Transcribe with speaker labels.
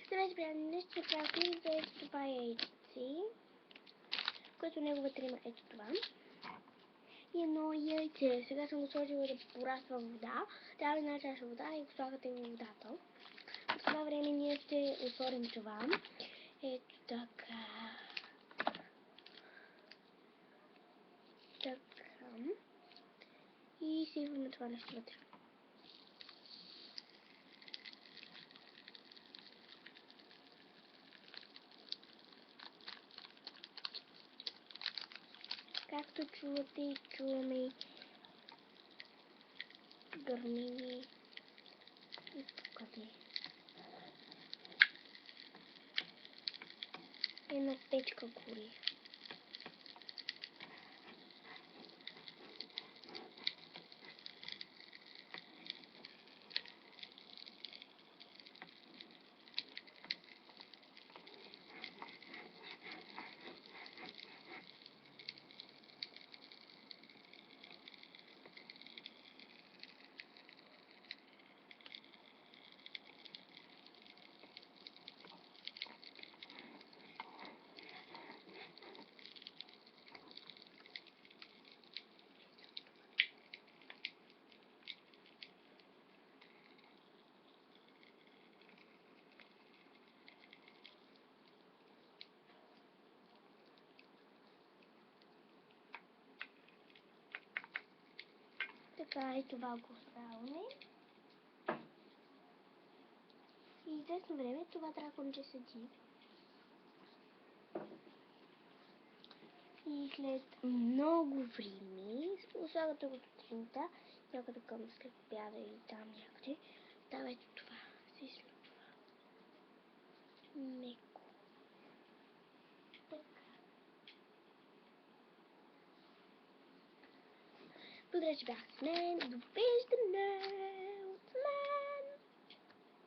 Speaker 1: Здравейте, приятели, днес ще правя клип за ето това яйце, което неговата има ето това. И едно яйце. Сега съм го сложила да пораства в вода. Трябва една чаша вода и го слагате в водата. В това време ние ще отворим това. Ето така. Така. И сипваме това нещо вътре. Както чувате, чуваме гърмини и покъде. Една печка гори. Така и това го оставяме. И известно време това драконче седи. И след много време, слагате го сутринта, някъде към след обяда или там някъде, става ето това. Се случва. Меко. Така. Благодаря, че бяхте с мен. Довиждане!